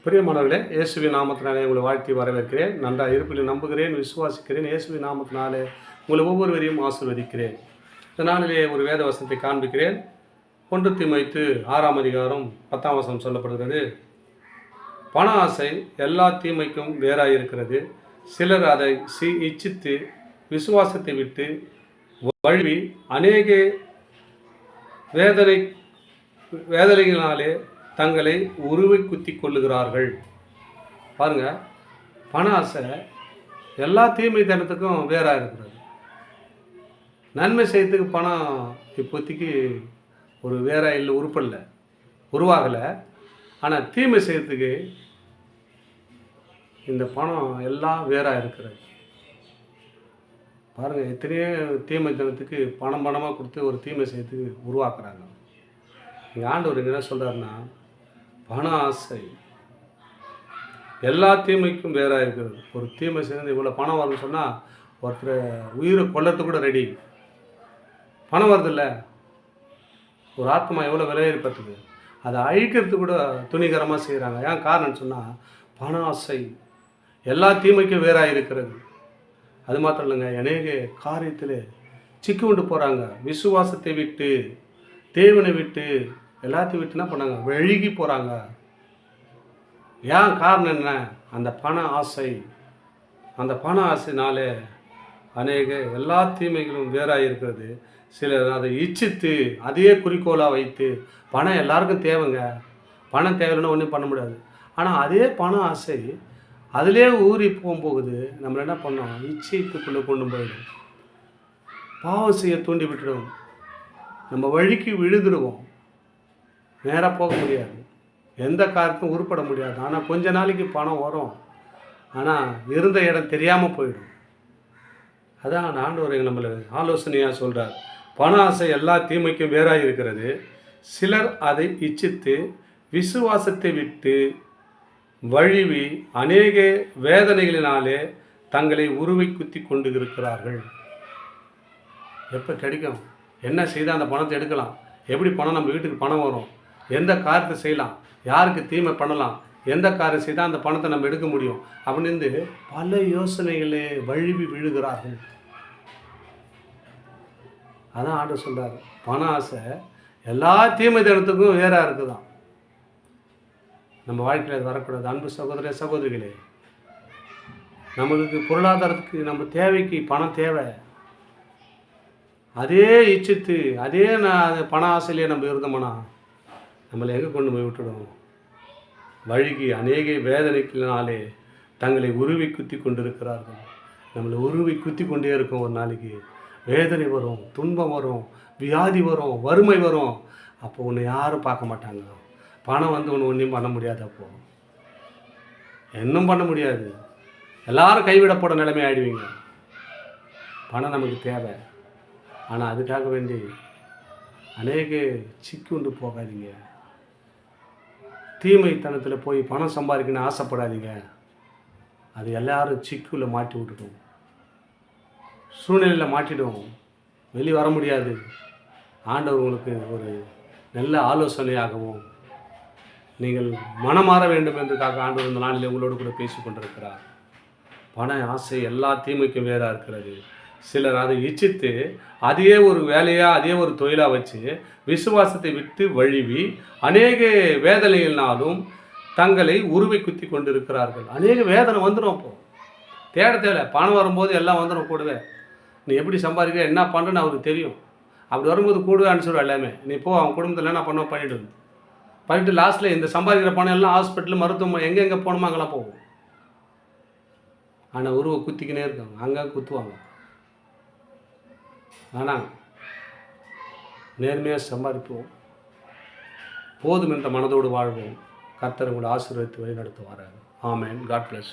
பிரியமானவர்களே, இயேசுவின் நாமத்தினாலே உங்களை வாழ்த்தி வரவேற்கிறேன். நன்றாக இருப்பில் நம்புகிறேன், விசுவாசிக்கிறேன். இயேசுவின் நாமத்தினாலே உங்களை ஒவ்வொருவரையும் ஆசீர்வதிக்கிறேன். இந்த நாளிலே ஒரு வேத வசனத்தை காண்பிக்கிறேன். 1 தீமோத்தேயு 6ஆம் அதிகாரம் 10ஆம் வசனம் சொல்லப்படுகிறது. பண ஆசை எல்லா தீமைக்கும் வேறாயிருக்கிறது. சிலர் அதை இச்சித்து விசுவாசத்தை விட்டு வழுவி அநேக வேதனைகளினாலே தங்களை உருவை குத்தி கொள்ளுகிறார்கள். பாருங்க, பண ஆசை எல்லா தீமை தனத்துக்கும் வேறாக இருக்கிறது. நன்மை செய்யறதுக்கு பணம் இப்போதைக்கு ஒரு வேற இல்லை, உருப்படலை, உருவாகலை. ஆனால் தீமை செய்யறதுக்கு இந்த பணம் எல்லாம் வேறாக இருக்கிறது. பாருங்கள், எத்தனையோ தீமை தனத்துக்கு பணமாக கொடுத்து ஒரு தீமை செய்யறதுக்கு உருவாக்குறாங்க. எங்கள் ஆண்டவர் என்ன சொல்கிறாருன்னா, பண ஆசை எல்லா தீமைக்கும் வேறாக இருக்கிறது. ஒரு தீமை சேர்ந்து இவ்வளோ பணம் வரும்னு சொன்னால் ஒருத்தர் உயிரை கொல்லறது கூட ரெடி. பணம் வருதில்ல, ஒரு ஆத்மா எவ்வளோ விலையேற்பட்டுது, அதை அழிக்கிறது கூட துணிகரமாக செய்கிறாங்க. ஏன் காரணம்னு சொன்னால், பண ஆசை எல்லா தீமைக்கும் வேறாக இருக்கிறது. அது மாத்திரம் இல்லைங்க, அநேக காரியத்தில் சிக்கி கொண்டு போகிறாங்க. விசுவாசத்தை விட்டு, தேவனை விட்டு, எல்லாத்தையும் விட்டு என்ன பண்ணாங்க, வெழுகி போகிறாங்க. ஏன் காரணம் என்ன? அந்த பண ஆசை. அந்த பண ஆசைனாலே அநேக எல்லா தீமைகளும் வேறாக இருக்கிறது. சிலர் அதை இச்சித்து அதையே குறிக்கோளாக வைத்து, பணம் எல்லாருக்கும் தேவைங்க, பணம் தேவைன்னா ஒன்றும் பண்ண முடியாது. ஆனால் அதே பண ஆசை அதிலே ஊறி போகுது. நம்மளை என்ன பண்ணோம், இச்சைக்குள்ளே கொண்டு போயிடும், பாவம் செய்ய தூண்டி விட்டுடும், நம்ம வழிக்கு விழுதுடுவோம், நேராக போக முடியாது, எந்த காரியத்தும் உருப்பட முடியாது. ஆனால் கொஞ்ச நாளைக்கு பணம் வரும், ஆனால் இருந்த இடம் தெரியாமல் போயிடும். அதான் ஆண்டவர் நம்மளை ஆலோசனையாக சொல்கிறார். பண ஆசை எல்லா தீமைக்கும் வேறாக இருக்கிறது. சிலர் அதை இச்சித்து விசுவாசத்தை விட்டு வழுவி அநேக வேதனைகளினாலே தங்களை உருவை குத்தி கொண்டு இருக்கிறார்கள். எப்போ கிடைக்கும், என்ன செய்தால் அந்த பணத்தை எடுக்கலாம், எப்படி பணம் நம்ம வீட்டுக்கு பணம் வரும், எந்த காரியத்தை செய்யலாம், யாருக்கு தீமை பண்ணலாம், எந்த காரியம் செய்தால் அந்த பணத்தை நம்ம எடுக்க முடியும் அப்படின்னு பல யோசனைகளே வழுவி விழுகிறார்கள். அதான் ஆண்டவர் சொல்கிறார், பண ஆசை எல்லா தீமை தனத்துக்கும் வேறாக இருக்குதான். நம்ம வாழ்க்கையில் அது வரக்கூடாது. அன்பு சகோதர சகோதரிகளே, நம்மளுக்கு பொருளாதாரத்துக்கு நம்ம தேவைக்கு பணம் தேவை. அதே இச்சித்து அதே பண ஆசையிலே நம்ம இருந்தோம்னா நம்மளை எங்கே கொண்டு போய் விட்டுடும், வழுகி அநேக வேதனைகளினாலே தங்களை உருவி குத்தி கொண்டிருக்கிறார்கள். நம்மளை உருவி குத்தி கொண்டே இருக்கும். ஒரு நாளைக்கு வேதனை வரும், துன்பம் வரும், வியாதி வரும், வறுமை வரும். அப்போ உன்னை யாரும் பார்க்க மாட்டாங்க. பணம் ஒன்றையும் பண்ண முடியாது. அப்போது இன்னும் பண்ண முடியாது, எல்லாரும் கைவிடப்போட நிலைமை ஆகிடுவீங்க. பணம் நமக்கு தேவை, ஆனால் அதுக்காக வேண்டி அநேக சிக்குண்டு போகாதீங்க. தீமைத்தனத்தில் போய் பணம் சம்பாதிக்கணும்னு ஆசைப்படாதீங்க. அது எல்லாரும் சிக்குள்ள மாட்டி விட்டுடும், சூழ்நிலையில் மாட்டிடும், வெளியே வர முடியாது. ஆண்டவர் உங்களுக்கு ஒரு நல்ல ஆலோசனையாகவும் நீங்கள் மனமாற வேண்டும் என்றுக்காக ஆண்டவர் இந்த நாளில் உங்களோடு கூட பேசி கொண்டிருக்கிறார். பண ஆசை எல்லா தீமைக்கும் வேறாக இருக்கிறது. சிலர் அதை இச்சித்து அதையே ஒரு வேலையாக, அதே ஒரு தொழிலாக வச்சு விசுவாசத்தை விட்டு வழுவி அநேக வேதனைகளினாலும் தங்களை உருவை குத்தி கொண்டு இருக்கிறார்கள். அநேக வேதனை வந்துடும். அப்போது தேட தேவை, பணம் வரும்போது எல்லாம் வந்துடும் கூடவே. நீ எப்படி சம்பாதிக்க, என்ன பண்ணுறேன்னு அவருக்கு தெரியும். அப்படி வரும்போது கூடவே அனுப்பிச்சிடும் எல்லாமே. நீ போ, அவன் குடும்பத்தில் என்ன பண்ண பண்ணிட்டு லாஸ்ட்டில் இந்த சம்பாதிக்கிற பணம் எல்லாம் ஹாஸ்பிட்டல், மருத்துவமனை, எங்கெங்கே போகணுமோ அங்கெல்லாம் போகும். ஆனால் உருவை குத்திக்கினே இருக்காங்க, அங்கே குத்துவாங்க. ஆனால் நேர்மையாக சம்பாதிப்போம், போதும் என்ற மனதோடு வாழ்வோம். கர்த்தர் உங்களை ஆசீர்வதித்து வழி நடத்துவார். ஆமென். God plus.